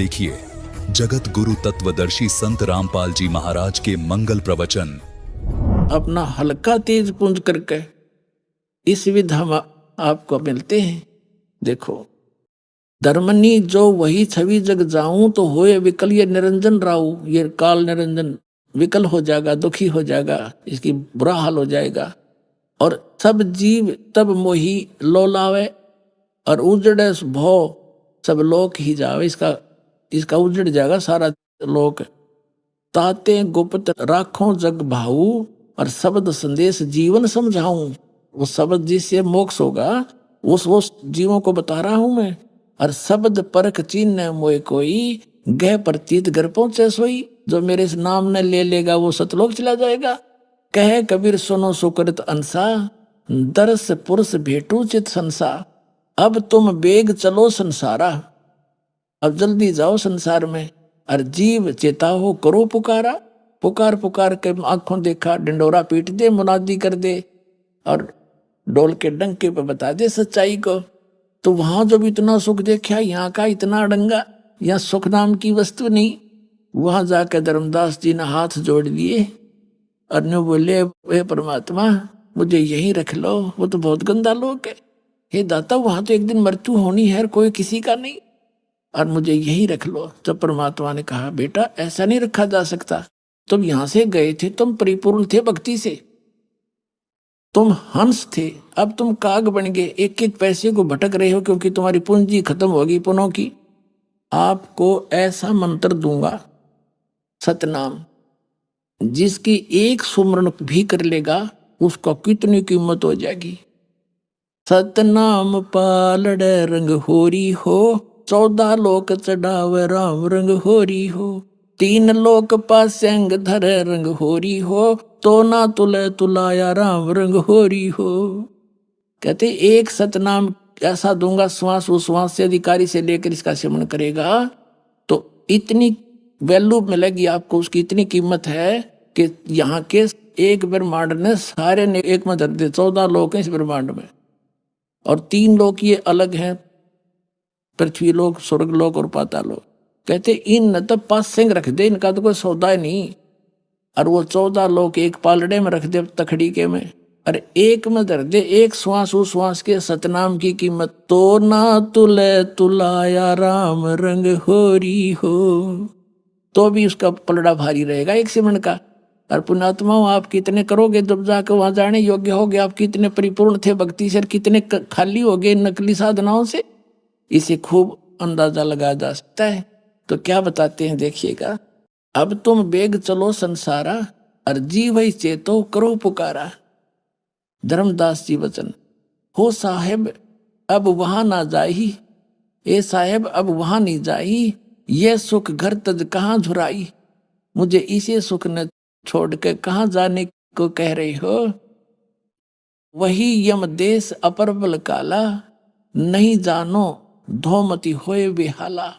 देखिए जगत गुरु तत्वदर्शी संत रामपाल जी महाराज के मंगल प्रवचन। अपना हल्का तेज पुंज करके इस विध हम आपको मिलते हैं। देखो, धर्मनी जो वही छवि जग जाऊं तो होए विकल, ये निरंजन राऊ, ये काल निरंजन विकल हो जाएगा, दुखी हो जाएगा, इसकी बुरा हाल हो जाएगा। और सब जीव तब मोही लोलावे और उजड़े भव सब लोक ही जावे, इसका उजड़ जाएगा सारा लोक। ताते गुप्त राखों जग भाऊ और शब्द संदेश जीवन समझाऊं। वो शब्द जिससे मोक्ष होगा उस जीवों को बता रहा हूं मैं। और शब्द परख चिन्ह मोए कोई, गह प्रतीत घर पहुंचे सोई। जो मेरे इस नाम न ले लेगा वो सतलोक चला जाएगा। कहे कबीर सुनो सुकृत अंसा, दरस पुरुष भेटू चित संसा। अब तुम बेग चलो संसारा, अब जल्दी जाओ संसार में। और जीव चेता हो करो पुकारा, पुकार पुकार के आंखों देखा, डंडोरा पीट दे, मुनादी कर दे और डोल के डंके पे बता दे सच्चाई को। तो वहां जब इतना सुख देखा, यहाँ का इतना अड़ंगा, यहाँ सुख नाम की वस्तु नहीं। वहां जाकर धर्मदास जी ने हाथ जोड़ लिए और ने बोले, हे परमात्मा मुझे यहीं रख लो, वो तो बहुत गंदा लोक है। हे दाता, वहां तो एक दिन मृत्यु होनी है, कोई किसी का नहीं, और मुझे यहीं रख लो। जब परमात्मा ने कहा, बेटा ऐसा नहीं रखा जा सकता, तुम यहां से गए थे, तुम परिपूर्ण थे भक्ति से, तुम हंस थे, अब तुम काग बन गए, एक एक पैसे को भटक रहे हो क्योंकि तुम्हारी पूंजी खत्म होगी पुनों की। आपको ऐसा मंत्र दूंगा, सतनाम, जिसकी एक सुमरण भी कर लेगा उसका कितनी कीमत हो जाएगी। सतनाम पालड़ रंग होरी हो, 14 लोक चढ़ावे राम रंग होरी हो। 3 लोक पासेंग धरे रंग होरी हो, तो ना तुले तुलाया राम रंग होरी हो। कहते एक सतनाम ऐसा दूंगा, श्वास उश्वास से अधिकारी से लेकर इसका सेवन करेगा तो इतनी वैल्यू मिलेगी आपको, उसकी इतनी कीमत है कि यहाँ के एक ब्रह्मांड ने सारे ने एक में धर दे। 14 लोक हैं इस ब्रह्मांड में, और 3 लोक ये अलग हैं, पृथ्वी लोक, स्वर्ग लोक और पाताल लोक। कहते इन न तो 5 सिंह रख दे, इनका तो कोई सौदा नहीं। और वो 14 लोक एक पालड़े में रख दे, तखड़ी के में, और एक में धर दे। एक श्वास उस श्वास के सतनाम की कीमत, तो ना तुले तुलाया राम रंग होरी हो, तो भी उसका पलड़ा भारी रहेगा एक सिमरण का। और पुण्यात्मा आप कितने करोगे जब जाकर वहां जाने योग्य हो गए, आप कितने परिपूर्ण थे भक्ति से, कितने खाली हो गए नकली साधनाओं से, इसे खूब अंदाजा लगाया जा सकता है। तो क्या बताते हैं देखिएगा, अब तुम बेग चलो संसारा और जीव ही चेतो करो पुकारा। धर्मदास जी वचन, हो साहेब अब वहां ना जाही, ए साहेब अब वहां नहीं जाही, ये सुख घर तज कहाँ झुराई। मुझे इसे सुख न छोड़ के कहाँ जाने को कह रही हो। वही यम देश अपर बल काला, नहीं जानो धोमती होए बेहाला।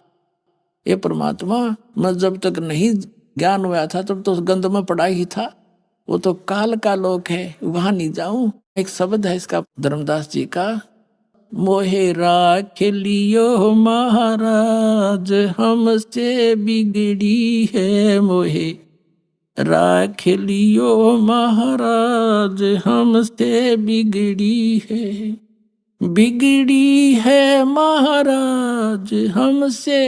ये परमात्मा, मैं जब तक नहीं ज्ञान हुआ था तब तो गंध में पड़ा ही था, वो तो काल का लोक है, वहां नहीं जाऊं। एक शब्द है इसका धर्मदास जी का, मोहे राख लियो महाराज हमसे बिगड़ी है, मोहे राख लियो महाराज हमसे बिगड़ी है, बिगड़ी है महाराज हमसे,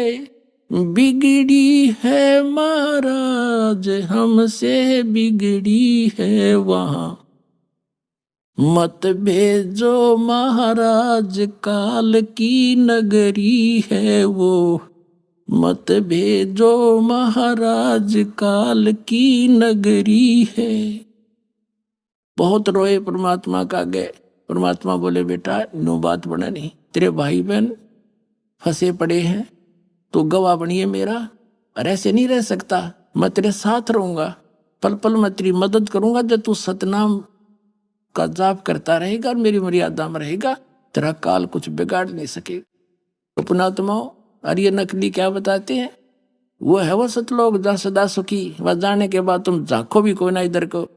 बिगड़ी है महाराज हमसे बिगड़ी है। वहाँ मत भेजो महाराज काल की नगरी है वो, मत भेजो महाराज काल की नगरी है। बहुत रोए परमात्मा का गए। परमात्मा बोले, बेटा नो बात बना नहीं, तेरे भाई बहन फंसे पड़े हैं, तो गवाह बनिए मेरा, और ऐसे नहीं रह सकता, मैं तेरे साथ रहूंगा, पल पल मैं तेरी मदद करूंगा। जब तू सतनाम का जाप करता रहेगा और मेरी मर्यादा में रहेगा, तेरा काल कुछ बिगाड़ नहीं सकेगा। तो पुणात्माओं, और ये नकली क्या बताते हैं, वो है वो सतलोक जहाँ सदा सुखी, वह जाने के बाद तुम झांको भी कोई ना इधर को,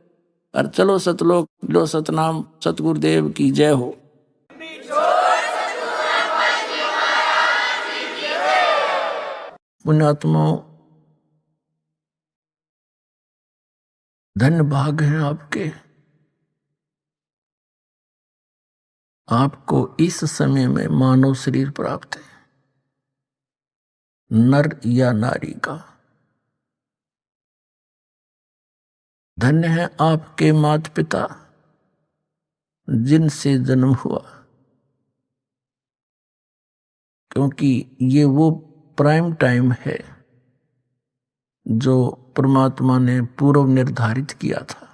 और चलो सतलोक लो सतनाम। सतगुरुदेव की जय हो। पुण्यात्माओं, धन्य भाग हैं आपके। आपको इस समय में मानव शरीर प्राप्त है, नर या नारी का। धन्य है आपके माता पिता जिनसे जन्म हुआ, क्योंकि ये वो प्राइम टाइम है जो परमात्मा ने पूर्व निर्धारित किया था।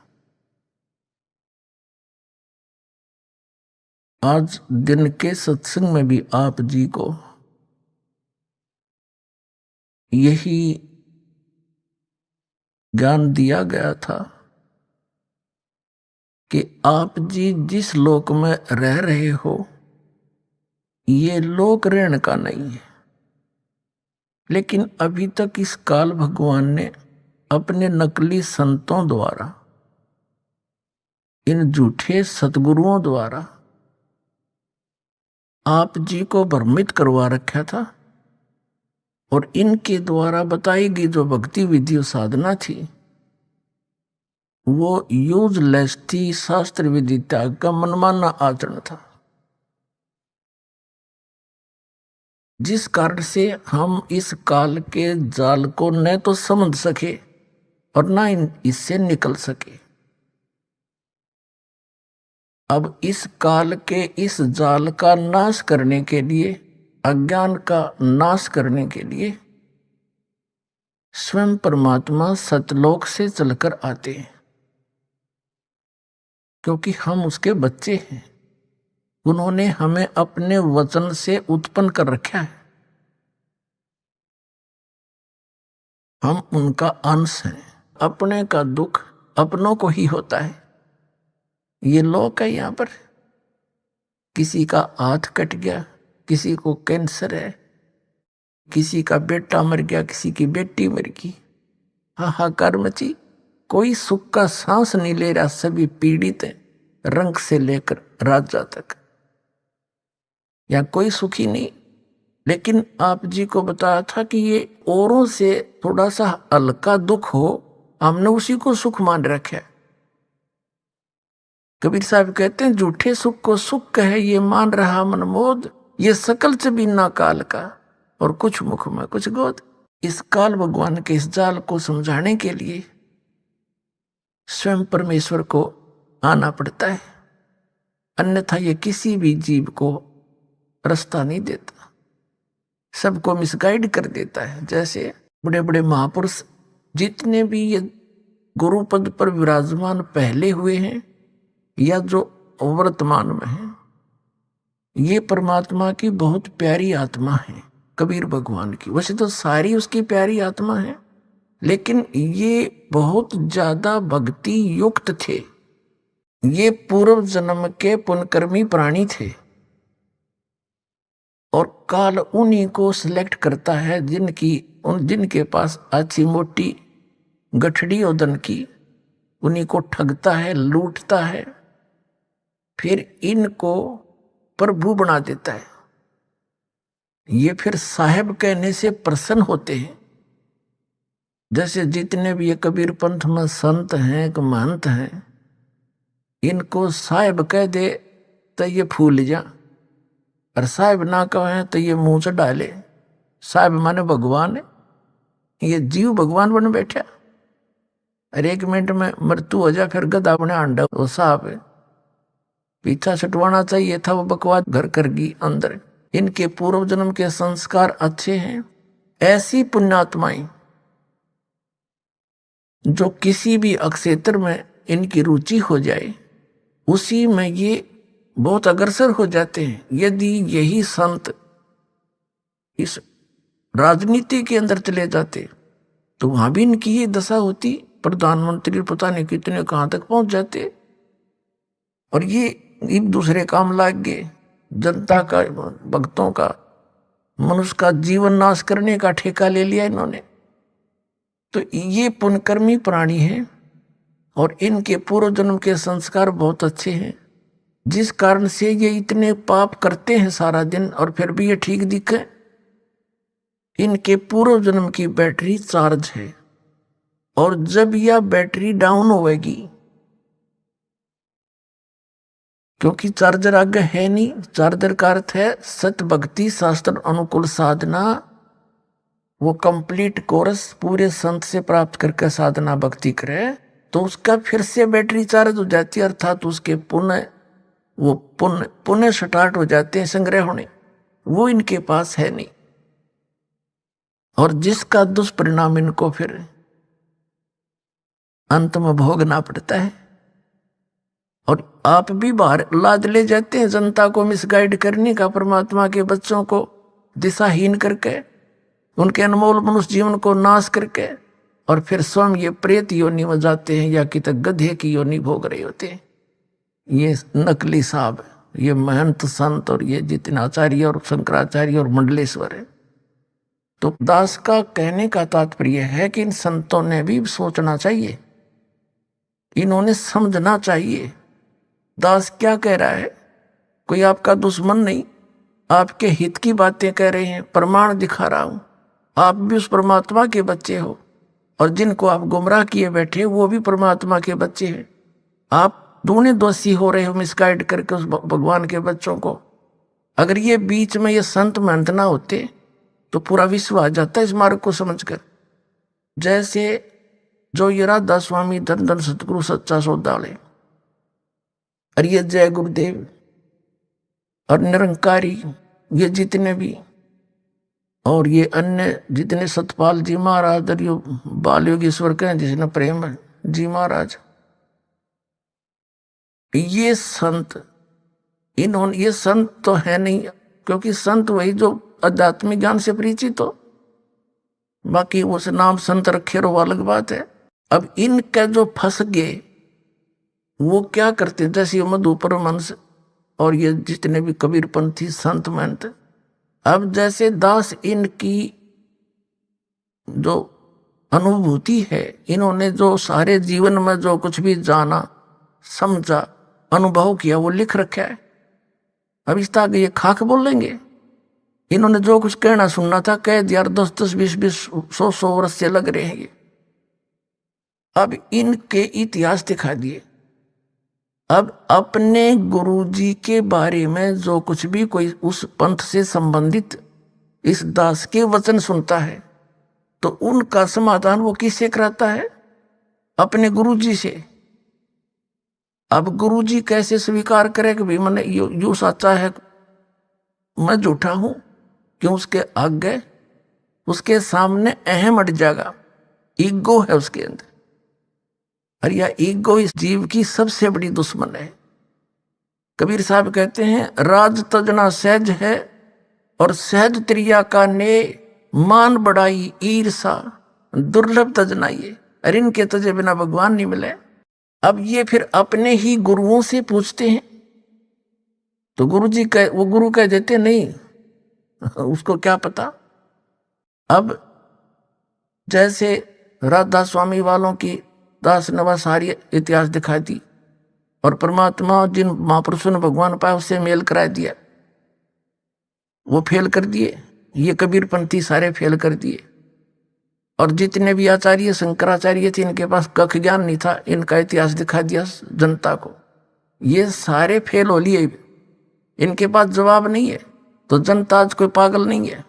आज दिन के सत्संग में भी आप जी को यही ज्ञान दिया गया था कि आप जी जिस लोक में रह रहे हो ये लोक रहने का नहीं है, लेकिन अभी तक इस काल भगवान ने अपने नकली संतों द्वारा, इन झूठे सतगुरुओं द्वारा आप जी को भ्रमित करवा रखा था। और इनके द्वारा बताई गई जो भक्ति विधि और साधना थी वो यूजलेस थी, शास्त्र विधि त्याग का मनमाना आचरण था, जिस कारण से हम इस काल के जाल को न तो समझ सके और न इससे निकल सके। अब इस काल के इस जाल का नाश करने के लिए, अज्ञान का नाश करने के लिए स्वयं परमात्मा सतलोक से चलकर आते हैं, क्योंकि हम उसके बच्चे हैं। उन्होंने हमें अपने वचन से उत्पन्न कर रखा है, हम उनका अंश हैं। अपने का दुख अपनों को ही होता है। ये लोक है, यहां पर किसी का हाथ कट गया, किसी को कैंसर है, किसी का बेटा मर गया, किसी की बेटी मर गई, हाहाकार मची, कोई सुख का सांस नहीं ले रहा, सभी पीड़ित हैं, रंग से लेकर राजा तक, या कोई सुखी नहीं। लेकिन आप जी को बताया था कि ये औरों से थोड़ा सा हल्का दुख हो, हमने उसी को सुख मान रखा है। कबीर साहब कहते हैं झूठे सुख को सुख कहे ये मान रहा मनमोद, ये सकल से बिना काल का और कुछ मुख में कुछ गोद। इस काल भगवान के इस जाल को समझाने के लिए स्वयं परमेश्वर को आना पड़ता है, अन्यथा ये किसी भी जीव को रास्ता नहीं देता, सबको मिसगाइड कर देता है। जैसे बड़े बड़े महापुरुष जितने भी ये गुरु पद पर विराजमान पहले हुए हैं या जो वर्तमान में हैं, ये परमात्मा की बहुत प्यारी आत्मा है, कबीर भगवान की। वैसे तो सारी उसकी प्यारी आत्मा है, लेकिन ये बहुत ज्यादा भक्ति युक्त थे। ये पूर्व जन्म के पुण्यकर्मी प्राणी थे और काल उन्हीं को सिलेक्ट करता है जिनके पास अच्छी मोटी गठड़ी और धन की, उन्हीं को ठगता है, लूटता है, फिर इनको प्रभु बना देता है। ये फिर साहेब कहने से प्रसन्न होते हैं। जैसे जितने भी ये कबीर पंथ में संत हैं, महंत हैं, इनको साहेब कह दे तो ये फूल जा, और साहेब ना कहे तो ये मुंह से डाले। साहेब माने भगवान है, ये जीव भगवान बन बैठा, और 1 मिनट में मृत्यु हो जा, फिर गधा बने अंडा। वो साहब है, पीछा छुटवाना चाहिए था, वो बकवास घर कर गई अंदर। इनके पूर्व जन्म के संस्कार अच्छे हैं। ऐसी पुण्यात्माएं जो किसी भी अक्षेत्र में इनकी रुचि हो जाए, उसी में ये बहुत अग्रसर हो जाते हैं। यदि यही संत इस राजनीति के अंदर चले जाते तो वहां भी इनकी ये दशा होती, प्रधानमंत्री पता नहीं कितने कहां तक पहुंच जाते। और ये एक दूसरे काम लाग गए, जनता का, भक्तों का, मनुष्य का जीवन नाश करने का ठेका ले लिया इन्होंने। तो ये पुण्यकर्मी प्राणी हैं और इनके पूर्व जन्म के संस्कार बहुत अच्छे हैं, जिस कारण से ये इतने पाप करते हैं सारा दिन और फिर भी ये ठीक दिखे। इनके पूर्व जन्म की बैटरी चार्ज है, और जब यह बैटरी डाउन होगी, क्योंकि चार्जर आगे है नहीं, चार्जर का अर्थ है सत भक्ति शास्त्र अनुकूल साधना, वो कंप्लीट कोर्स पूरे संत से प्राप्त करके साधना भक्ति करे, तो उसका फिर से बैटरी चार्ज हो जाती है, अर्थात उसके पुनः स्टार्ट हो जाते हैं संग्रह होने। वो इनके पास है नहीं, और जिसका दुष्परिणाम इनको फिर अंत में भोगना पड़ता है। और आप भी बाहर लाद ले जाते हैं जनता को मिसगाइड करने का, परमात्मा के बच्चों को दिशाहीन करके, उनके अनमोल मनुष्य जीवन को नाश करके, और फिर स्वयं ये प्रेत योनि में जाते हैं या कि तक गधे की योनि भोग रहे होते हैं। ये नकली साहब, ये महंत संत और ये जितने आचार्य और शंकराचार्य और मंडलेश्वर है। तो दास का कहने का तात्पर्य है कि इन संतों ने भी सोचना चाहिए, इन्होंने समझना चाहिए दास क्या कह रहा है। कोई आपका दुश्मन नहीं, आपके हित की बातें कह रहे हैं, प्रमाण दिखा रहा हूं। आप भी उस परमात्मा के बच्चे हो, और जिनको आप गुमराह किए बैठे वो भी परमात्मा के बच्चे हैं। आप दोनों दोषी हो रहे हो मिसगाइड करके उस भगवान के बच्चों को। अगर ये बीच में ये संत महंत ना होते तो पूरा विश्व आ जाता है इस मार्ग को समझकर। जैसे जो ये राधा स्वामी धन धन सतगुरु सच्चा सौदाले, और ये जय गुरुदेव और निरंकारी, ये जितने भी, और ये अन्य जितने सतपाल जी महाराज और ये बाल योगेश्वर के जिसने प्रेम जी महाराज, ये संत, इन्होंने, ये संत तो है नहीं, क्योंकि संत वही जो आध्यात्मिक ज्ञान से परिचित हो, बाकी उस नाम संत रखे वो अलग बात है। अब इनके जो फंस गए वो क्या करते, जैसे मधु परमहंस और ये जितने भी कबीरपंथी संत महंत, अब जैसे दास इनकी जो अनुभूति है, इन्होंने जो सारे जीवन में जो कुछ भी जाना समझा अनुभव किया वो लिख रखा है। अब इस तरह ये खाक बोलेंगे, इन्होंने जो कुछ कहना सुनना था कह दिया, 10-10, 20-20, 100-100 वर्ष से लग रहे हैं ये। अब इनके इतिहास दिखा दिए। अब अपने गुरुजी के बारे में जो कुछ भी कोई उस पंथ से संबंधित इस दास के वचन सुनता है तो उनका समाधान वो किससे कराता है? अपने गुरुजी से। अब गुरुजी कैसे स्वीकार करे कि भाई मैंने यू सच्चा है, मैं झूठा हूं? क्यों? उसके आगे उसके सामने अहम अट जाएगा, ईगो है उसके अंदर। और यह ईगो इस जीव की सबसे बड़ी दुश्मन है। कबीर साहब कहते हैं, राज तजना सहज है और सहज त्रिया का ने मान बढ़ाई ईर्षा दुर्लभ तजनाइए। अरे इनके तजे बिना भगवान नहीं मिले। अब ये फिर अपने ही गुरुओं से पूछते हैं तो गुरुजी वो गुरु कह देते नहीं, उसको क्या पता। अब जैसे राधा स्वामी वालों की दास नवा सारी इतिहास दिखा दी और परमात्मा जिन महापुरुषों ने भगवान पाया उससे मेल करा दिया, वो फेल कर दिए। ये कबीरपंथी सारे फेल कर दिए। और जितने भी आचार्य शंकराचार्य थे इनके पास कख ज्ञान नहीं था, इनका इतिहास दिखा दिया जनता को, ये सारे फेल हो लिए। इनके पास जवाब नहीं है तो जनता आज कोई पागल नहीं है,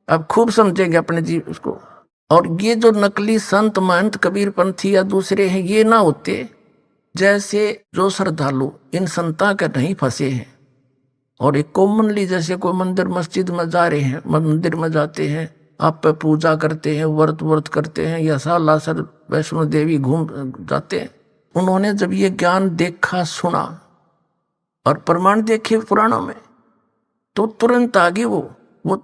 अब खूब समझेंगे अपने जीव उसको। और ये जो नकली संत महंत कबीरपंथी या दूसरे हैं ये ना होते, जैसे जो श्रद्धालु इन संता के नहीं फंसे हैं और एक कॉमनली जैसे कोई मंदिर मस्जिद में जा रहे हैं, मंदिर में जाते हैं, आप पे पूजा करते हैं, व्रत करते हैं या साला सर वैष्णो देवी घूम जाते हैं, उन्होंने जब ये ज्ञान देखा सुना और प्रमाण देखे पुराणों में तो तुरंत आगे वो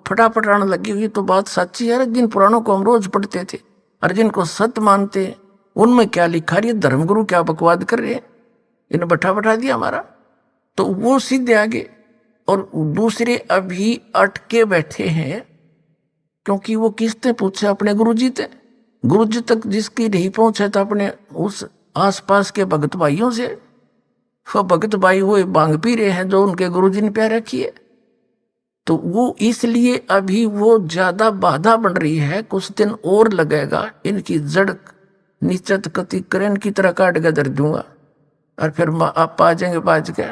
फटाफट आने लगी हुई। तो बात सच्ची है, जिन पुराणों को हम रोज पढ़ते थे और जिनको सत्य मानते हैं उनमें क्या लिखा रही है, धर्मगुरु क्या बकवाद कर रहे हैं, इन्हें बैठा दिया हमारा। तो वो सीधे आगे और दूसरे अभी अटके बैठे हैं क्योंकि वो किससे पूछे? अपने गुरुजी से। गुरुजी तक जिसकी नहीं पहुंचे तो अपने उस आसपास के भगत भाइयों से। वो भगत भाई वो बांग पी रहे हैं जो उनके गुरुजी ने प्यार रखी है। तो वो इसलिए अभी वो ज्यादा बाधा बन रही है, कुछ दिन और लगेगा, इनकी जड़ निश्चित कति करेन की तरह काट के धर दूंगा और फिर आप आ जाएंगे बाज के।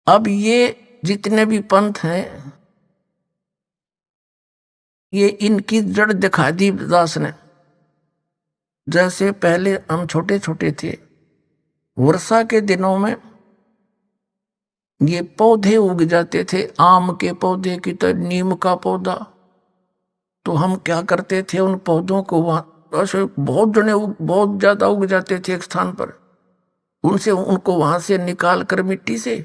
अब ये जितने भी पंथ हैं, ये इनकी जड़ दिखा दी दास ने। जैसे पहले हम छोटे छोटे थे, वर्षा के दिनों में ये पौधे उग जाते थे, आम के पौधे की तरह, नीम का पौधा। तो हम क्या करते थे, उन पौधों को वहां ऐसे बहुत जने बहुत ज्यादा उग जाते थे एक स्थान पर, उनको वहां से निकाल कर मिट्टी से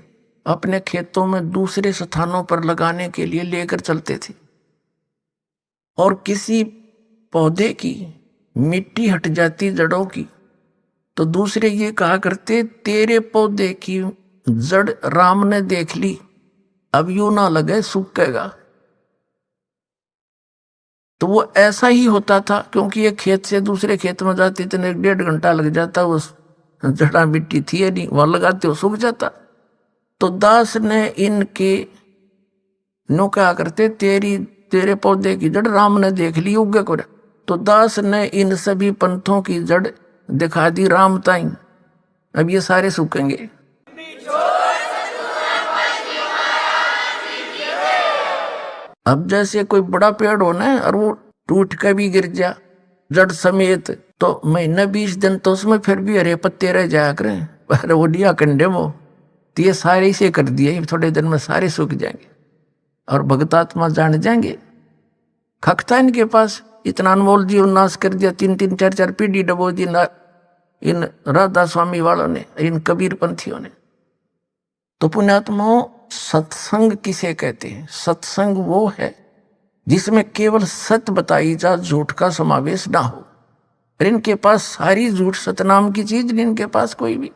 अपने खेतों में दूसरे स्थानों पर लगाने के लिए लेकर चलते थे। और किसी पौधे की मिट्टी हट जाती जड़ों की, तो दूसरे ये कहा करते, तेरे पौधे की जड़ राम ने देख ली, अब यूं ना लगे सूखेगा। तो वो ऐसा ही होता था, क्योंकि ये खेत से दूसरे खेत में जाती तो 1.5 घंटा लग जाता, उस जड़ा मिट्टी थी नहीं, वहां लगाते हो सूख जाता। तो दास ने इनके नो क्या करते, तेरे पौधे की जड़ राम ने देख ली, उगे को। तो दास ने इन सभी पंथों की जड़ दिखा दी राम ताई, अब ये सारे सूखेंगे। अब जैसे कोई बड़ा पेड़ हो ना और वो टूट के भी गिर जा जड़ समेत, तो महीना 20 दिन तो उसमें फिर भी हरे पत्ते रह जाया करें, पर वो दिया कंडे वो, तो ये सारे से कर दिए, थोड़े दिन में सारे सूख जाएंगे और भगतात्मा जान जाएंगे। खकता इनके पास, इतना अनमोल जीवन नाश कर दिया, 3-3 4-4 पीढ़ी डबो दी इन राधा स्वामी वालों ने, इन कबीर पंथियों ने। तो पुण्यात्माओं, सत्संग किसे कहते हैं? सत्संग वो है जिसमें केवल सत्य बताई जा, झूठ का समावेश ना हो। और इनके पास सारी झूठ, सतनाम की चीज नहीं इनके पास कोई भी,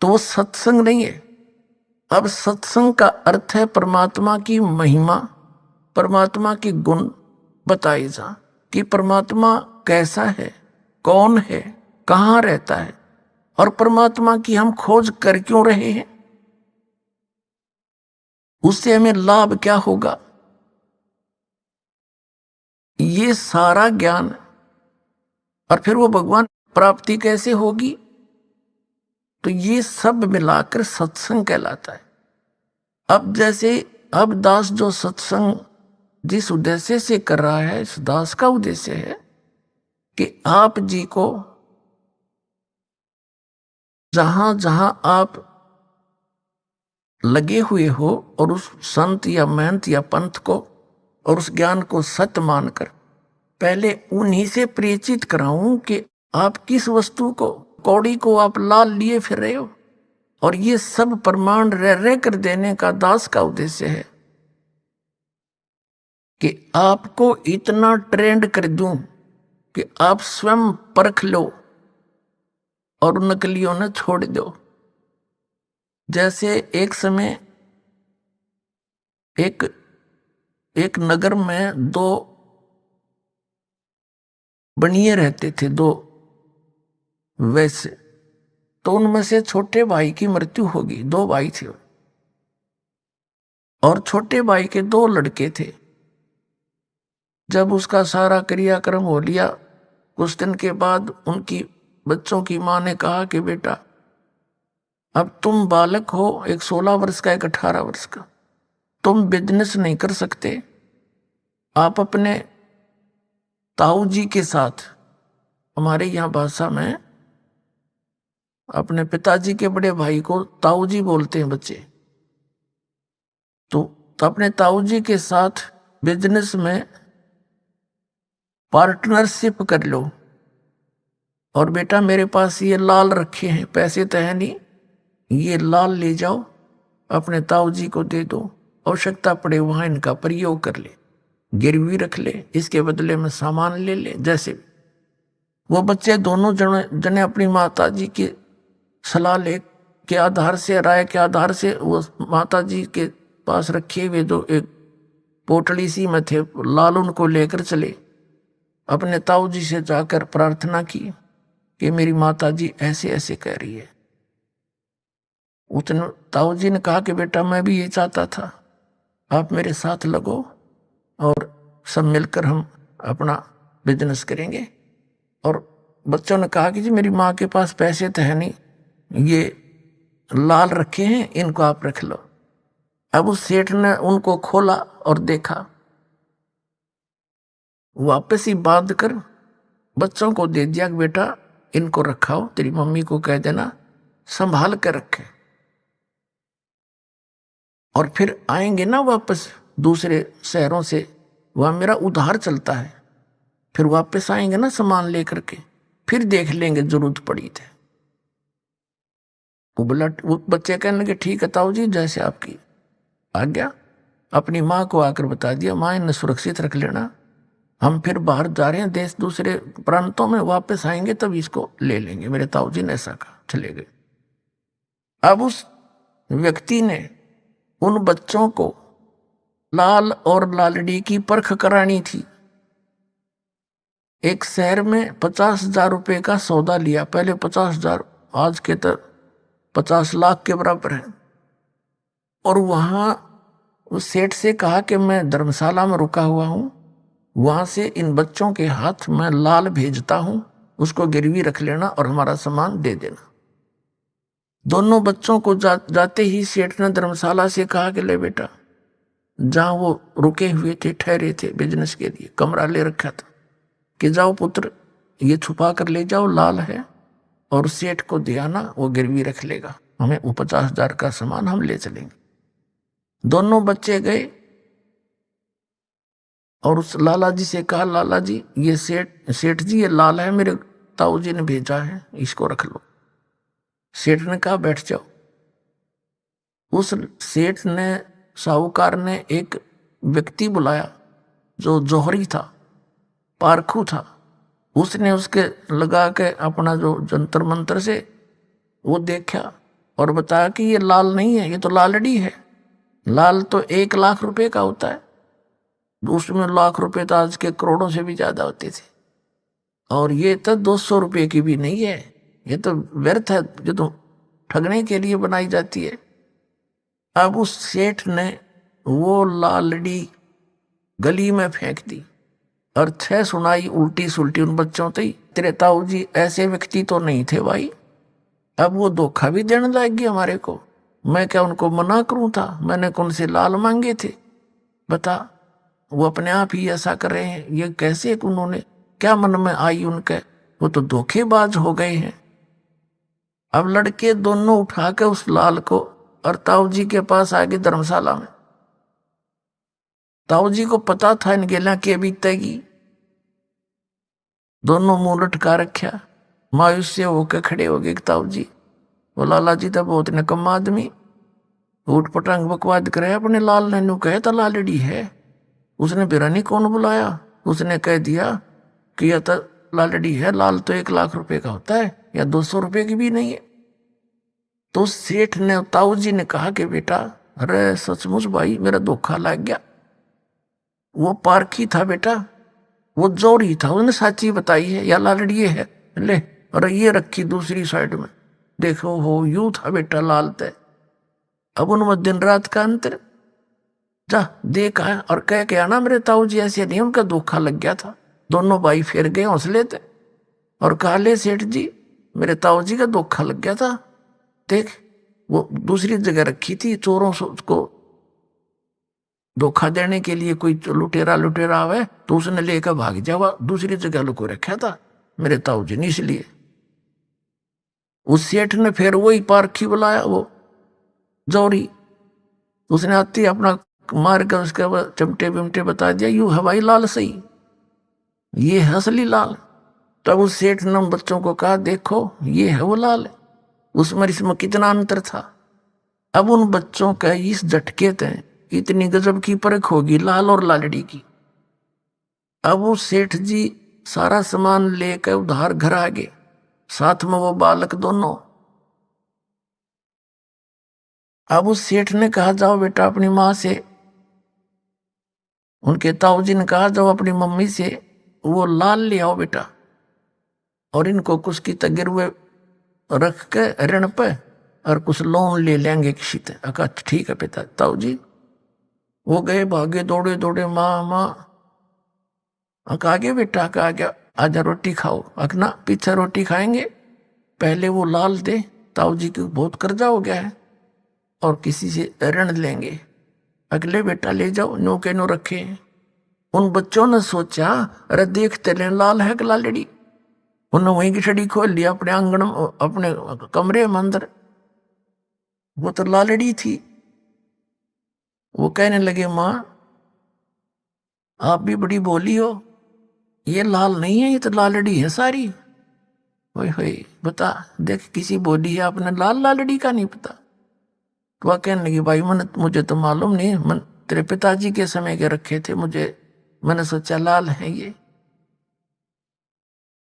तो वो सत्संग नहीं है। अब सत्संग का अर्थ है परमात्मा की महिमा, परमात्मा की गुण बताई जा, कि परमात्मा कैसा है, कौन है, कहाँ रहता है, और परमात्मा की हम खोज कर क्यों रहे हैं, उससे हमें लाभ क्या होगा, ये सारा ज्ञान। और फिर वो भगवान प्राप्ति कैसे होगी, तो ये सब मिलाकर सत्संग कहलाता है। अब जैसे अब दास जो सत्संग जिस उद्देश्य से कर रहा है, इस दास का उद्देश्य है कि आप जी को जहां जहां आप लगे हुए हो और उस संत या महंत या पंथ को और उस ज्ञान को सत्य मानकर पहले उन्हीं से परिचित कराऊं कि आप किस वस्तु को, कौड़ी को आप लाल लिए फिर रहे हो, और ये सब प्रमाण रह कर देने का दास का उद्देश्य है कि आपको इतना ट्रेंड कर दूं कि आप स्वयं परख लो और नकलियों ने छोड़ दो। जैसे एक समय एक नगर में 2 बनिए रहते थे, 2 वैसे। तो उनमें से छोटे भाई की मृत्यु होगी, 2 भाई थे और छोटे भाई के 2 लड़के थे। जब उसका सारा क्रियाक्रम हो लिया, कुछ दिन के बाद उनकी बच्चों की मां ने कहा कि बेटा अब तुम बालक हो, एक 16 वर्ष का, एक 18 वर्ष का, तुम बिजनेस नहीं कर सकते, आप अपने ताऊ जी के साथ, हमारे यहाँ भाषा में अपने पिताजी के बड़े भाई को ताऊ जी बोलते हैं बच्चे, तो अपने ताऊ जी के साथ बिजनेस में पार्टनरशिप कर लो, और बेटा मेरे पास ये लाल रखे हैं, पैसे तो है नहीं, ये लाल ले जाओ अपने ताऊ जी को दे दो, आवश्यकता पड़े वहां इनका प्रयोग कर ले, गिरवी रख ले, इसके बदले में सामान ले ले। जैसे वो बच्चे दोनों जने अपनी माता जी की सलाह ले के आधार से, राय के आधार से, वो माता जी के पास रखे हुए जो एक पोटली सी में थे लाल, उनको लेकर चले, अपने ताऊ जी से जाकर प्रार्थना की कि मेरी माता जी ऐसे ऐसे कह रही है, उतने ताऊ जी ने कहा कि बेटा मैं भी ये चाहता था, आप मेरे साथ लगो और सब मिलकर हम अपना बिजनेस करेंगे। और बच्चों ने कहा कि जी मेरी माँ के पास पैसे तो है नहीं, ये लाल रखे हैं, इनको आप रख लो। अब उस सेठ ने उनको खोला और देखा, वापस ही बांध कर बच्चों को दे दिया कि बेटा इनको रखाओ, तेरी मम्मी को कह देना संभाल कर रखे, और फिर आएंगे ना वापस दूसरे शहरों से, वहां मेरा उधार चलता है, फिर वापस आएंगे ना सामान लेकर के, फिर देख लेंगे जरूरत पड़ी थे। वो बच्चे कहने लगे ठीक है ताऊ जी, जैसे आपकी आज्ञा। अपनी माँ को आकर बता दिया, माँ इन्हें सुरक्षित रख लेना, हम फिर बाहर जा रहे हैं देश दूसरे प्रांतों में, वापस आएंगे तब इसको ले लेंगे। मेरे ताऊ जी ने ऐसा कहा, चले गए। अब उस व्यक्ति ने उन बच्चों को लाल और लालड़ी की परख करानी थी। एक शहर में 50,000 रुपए का सौदा लिया, पहले 50,000, आज के तो 50 लाख के बराबर है। और वहां उस सेठ से कहा कि मैं धर्मशाला में रुका हुआ हूं, वहां से इन बच्चों के हाथ में लाल भेजता हूं, उसको गिरवी रख लेना और हमारा सामान दे देना। दोनों बच्चों को जाते ही सेठ ने धर्मशाला से कहा कि ले बेटा, जहां वो रुके हुए थे, ठहरे थे बिजनेस के लिए, कमरा ले रखा था, कि जाओ पुत्र ये छुपा कर ले जाओ, लाल है, और सेठ को दे आना, वो गिरवी रख लेगा, हमें वो 50,000 का सामान हम ले चलेंगे। दोनों बच्चे गए और उस लाला जी से कहा, लाला जी ये सेठ जी ये लाल है, मेरे ताऊ जी ने भेजा है, इसको रख लो। सेठ ने कहा बैठ जाओ। उस सेठ ने, साहूकार ने एक व्यक्ति बुलाया जो जौहरी था, पारखू था। उसने उसके लगा के अपना जो जंतर मंत्र से वो देखा और बताया कि ये लाल नहीं है, ये तो लालड़ी है। लाल तो 1 लाख रुपए का होता है, उसमें लाख रुपए तो आज के करोड़ों से भी ज्यादा होते थे, और ये तो 200 रुपए की भी नहीं है, ये तो व्यर्थ है, जो तो ठगने के लिए बनाई जाती है। अब उस सेठ ने वो लालड़ी गली में फेंक दी और 6 सुनाई उल्टी सुल्टी उन बच्चों से, तेरे ताऊ जी ऐसे व्यक्ति तो नहीं थे भाई। अब वो धोखा भी देने लग गए हमारे को, मैं क्या उनको मना करूं था, मैंने कौन से लाल मांगे थे, बता। वो अपने आप ही ऐसा कर रहे हैं, ये कैसे, उन्होंने क्या मन में आई उनके, वो तो धोखेबाज हो गए हैं। अब लड़के दोनों उठा के उस लाल को और ताऊ जी के पास आ गए धर्मशाला में। ताऊ जी को पता था इन गेला के बीतेगी, दोनों मुंह लटका रखा, मायूस से होकर खड़े हो गए। ताऊ जी, वो लाला जी तो बहुत निकम आदमी, ऊट पटांग बकवाद करे, अपने लाल ने कहे तो लालड़ी है, उसने बिरानी कौन बुलाया, उसने कह दिया कि यह तो लालड़ी है, लाल तो 1 लाख रुपए का होता है, या 200 रुपए की भी नहीं है। तो सेठ ने, ताऊ जी ने कहा कि बेटा, अरे सचमुच भाई मेरा धोखा लग गया, वो पारखी था बेटा, वो जोरी था, उसने साची बताई है, या लालड़ी है, ले, और ये रखी दूसरी साइड में, देखो हो यूं था बेटा लाल तय। अब उनमें दिन रात का अंतर, जा देखा है और कह के आना मेरे ताऊ जी ऐसे नहीं, उनका धोखा लग गया था। दोनों भाई फिर गए हौसले थे और कहा, ले सेठ जी मेरे ताऊ जी का धोखा लग गया था, देख वो दूसरी जगह रखी थी, चोरों को धोखा देने के लिए कोई लुटेरा आवे तो उसने लेकर भाग जावा, दूसरी जगह लुको रखा था मेरे ताऊ जी ने, इसलिए। उस सेठ ने फिर वही पारखी बुलाया, वो जौहरी, उसने आती अपना मार कर उसके चमटे बिमटे बता दिया, यू हवाई लाल सही, ये है असली लाल। तब उस सेठ ने बच्चों को कहा, देखो ये है वो लाल, उसमें इसमें कितना अंतर था। अब उन बच्चों का इस झटके थे, इतनी गजब की परख होगी लाल और लालड़ी की। अब वो सेठ जी सारा सामान लेकर उधार घर आ गए, साथ में वो बालक दोनों। अब उस सेठ ने कहा, जाओ बेटा अपनी माँ से, उनके ताऊ जी ने कहा, जाओ अपनी मम्मी से वो लाल ले आओ बेटा, और इनको कुछ की तगिर हुए रख के ऋण पे और कुछ लोन ले लेंगे किसी से। कहा ठीक है पिता ताऊ जी। वो गए भागे दौड़े दौड़े, माँ माँ। आगे बेटा, कहा गया आजा रोटी खाओ। अकना पीछे रोटी खाएंगे, पहले वो लाल दे, ताऊ जी को बहुत कर्जा हो गया है और किसी से ऋण लेंगे। अगले बेटा ले जाओ, नो के नो रखे। उन बच्चों ने सोचा अरे देखते ले लाल है कि लालड़ी। उन्होंने वहीं की छड़ी खोल लिया अपने आंगन, अपने कमरे में अंदर। वो तो लालड़ी थी। वो कहने लगे माँ आप भी बड़ी बोली हो, ये लाल नहीं है, ये तो लालड़ी है सारी। ओए होए बता देख, किसी बोली है आपने लाल लालड़ी का नहीं पता। तो वह कहने लगी भाई मुझे तो मालूम नहीं, मन तेरे पिताजी के समय के रखे थे, मैंने सोचा लाल है ये।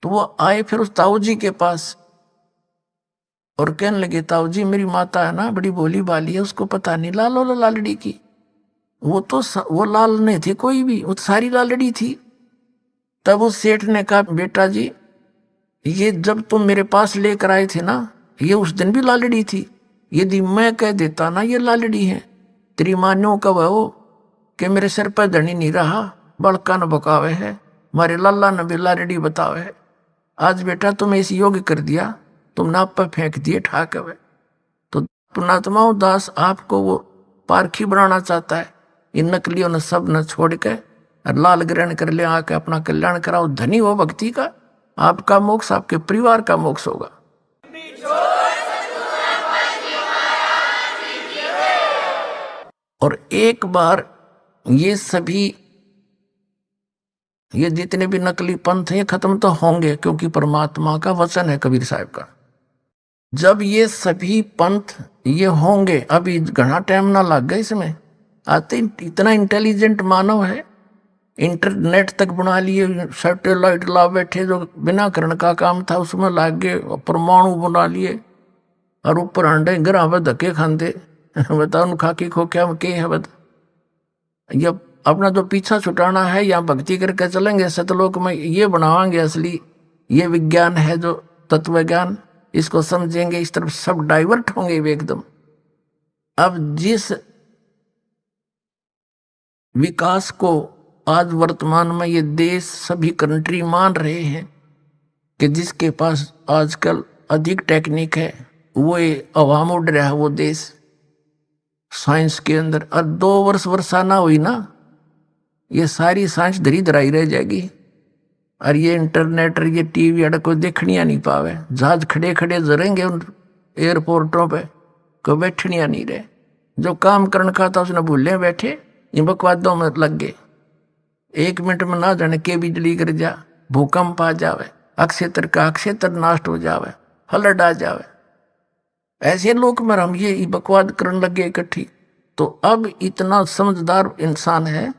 तो वो आए फिर उस ताऊ जी के पास और कहने लगे ताऊ जी मेरी माता है ना बड़ी भोली भाली है, उसको पता नहीं लाल और लालड़ी की। वो लाल नहीं थी कोई भी, वो तो सारी लालड़ी थी। तब उस सेठ ने कहा बेटा जी ये जब तुम मेरे पास लेकर आए थे ना, ये उस दिन भी लालड़ी थी। यदि मैं कह देता ना ये लालड़ी है, तेरी मान्यों कब है वो कि मेरे सिर पर धनी नहीं रहा, बड़का न बकावे है, मारे लाला न भी लालड़ी बतावे है। आज बेटा तुम ऐसी योग्य कर दिया, तुम नाप पर फेंक दिए ठाक है। तो पुणात्मा दास आपको वो पारखी बनाना चाहता है। इन नकलियों ने सब न छोड़ के और लाल ग्रहण कर ले, आके अपना कल्याण कराओ। धनी हो भक्ति का, आपका मोक्ष आपके परिवार का मोक्ष होगा। और एक बार ये सभी ये जितने भी नकली पंथ हैं खत्म तो होंगे, क्योंकि परमात्मा का वचन है कबीर साहब का। जब ये सभी पंथ ये होंगे, अभी घना टाइम ना लग गया इसमें, आते इतना इंटेलिजेंट मानव है, इंटरनेट तक बना लिए, सैटेलाइट ला बैठे, जो बिना करण का काम था उसमें लाग गए, परमाणु बना लिए और ऊपर अंडे ग्रह में धक्के खाते। बताओ खाकी खो क्या के है बता। ये अपना जो पीछा छुटाना है या भक्ति करके चलेंगे सतलोक में, ये बनावांगे असली, ये विज्ञान है जो तत्व ज्ञान, इसको समझेंगे, इस तरफ सब डाइवर्ट होंगे एकदम। अब जिस विकास को आज वर्तमान में ये देश सभी कंट्री मान रहे हैं कि जिसके पास आजकल अधिक टेक्निक है वो अवाम उड़ रहा है वो देश साइंस के अंदर। और 2 वर्ष वर्षा ना हुई ना, ये सारी साइंस धरी धराई रह जाएगी। और ये इंटरनेट और ये टीवी अड़ कोई देखनिया नहीं पावे, जहाज खड़े खड़े जरेंगे उन एयरपोर्टों पे, कोई बैठनिया नहीं रहे। जो काम करने का था उसने भूले बैठे, ये बकवादों में लग गए। 1 मिनट में ना जाने के बिजली गिर जा, भूकंप आ जावे, अक्षेत्र का अक्षेत्र नाश हो जावे, फ्लड आ जावे। ऐसे लोग में हम ये बकवाद करने लगे इकट्ठी। तो अब इतना समझदार इंसान है,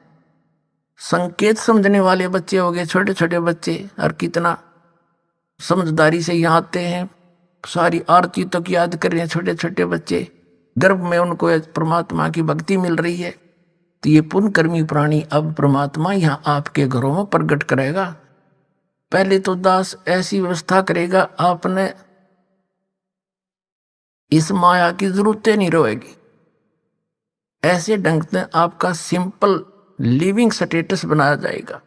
संकेत समझने वाले बच्चे हो गए, छोटे छोटे बच्चे, और कितना समझदारी से यहाँ आते हैं, सारी आरती तक याद कर रहे हैं छोटे छोटे बच्चे, गर्भ में उनको परमात्मा की भक्ति मिल रही है। तो ये पुण्यकर्मी प्राणी अब परमात्मा यहाँ आपके घरों में प्रकट करेगा। पहले तो दास ऐसी व्यवस्था करेगा, आपने इस माया की जरूरतें नहीं रहेगी। ऐसे ढंग से आपका सिंपल लिविंग स्टेटस बनाया जाएगा।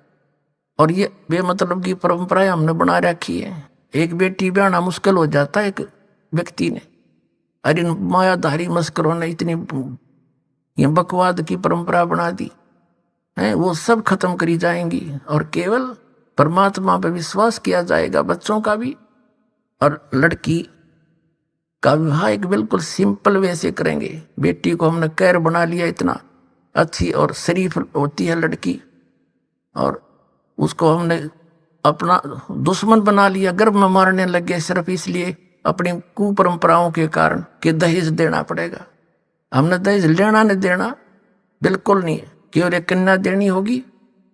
और ये बेमतलब की परंपराएं हमने बना रखी है। एक बेटी ब्याहना मुश्किल हो जाता है एक व्यक्ति ने, और इन मायाधारी मस्करों ने इतनी ये बकवाद की परंपरा बना दी है, वो सब खत्म करी जाएंगी और केवल परमात्मा पर विश्वास किया जाएगा। बच्चों का भी और लड़की का विवाह एक बिल्कुल सिंपल वे से करेंगे। बेटी को हमने कैर बना लिया, इतना अच्छी और शरीफ होती है लड़की, और उसको हमने अपना दुश्मन बना लिया, गर्भ में मारने लगे सिर्फ इसलिए अपनी कुपरंपराओं के कारण कि दहेज देना पड़ेगा। हमने दहेज लेना नहीं देना बिल्कुल नहीं है, केवल एक कन्या देनी होगी,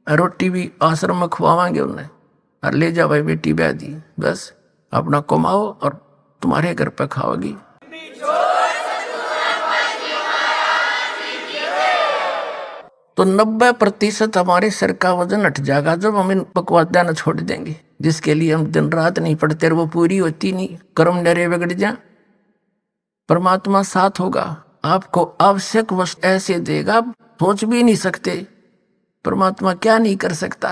रोटी भी आश्रम में खुआवांगे उन्हें, और ले जा भाई बेटी ब्याह दी, बस अपना कमाओ और तुम्हारे घर पर खाओगी। तो 90% हमारे सिर का वजन हट जाएगा जब हम इन बकवादा न छोड़ देंगे, जिसके लिए हम दिन रात नहीं पढ़ते और वो पूरी होती नहीं, कर्म नरे बिगड़ जा। परमात्मा साथ होगा, आपको आवश्यक वस्तु ऐसे देगा सोच भी नहीं सकते। परमात्मा क्या नहीं कर सकता।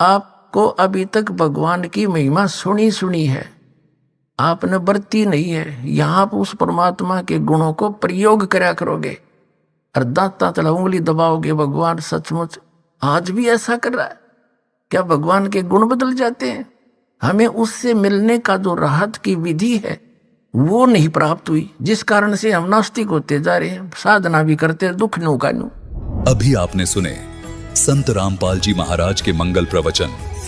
आपको अभी तक भगवान की महिमा सुनी है, आपने बरती नहीं है। यहां आप उस परमात्मा के गुणों को प्रयोग करा करोगे और दांता तला उंगली दबाओगे, भगवान सचमुच आज भी ऐसा कर रहा है। क्या भगवान के गुण बदल जाते हैं? हमें उससे मिलने का जो राहत की विधि है वो नहीं प्राप्त हुई, जिस कारण से हम नास्तिक होते जा रहे हैं, साधना भी करते दुख नु का नु। अभी आपने सुने संत रामपाल जी महाराज के मंगल प्रवचन।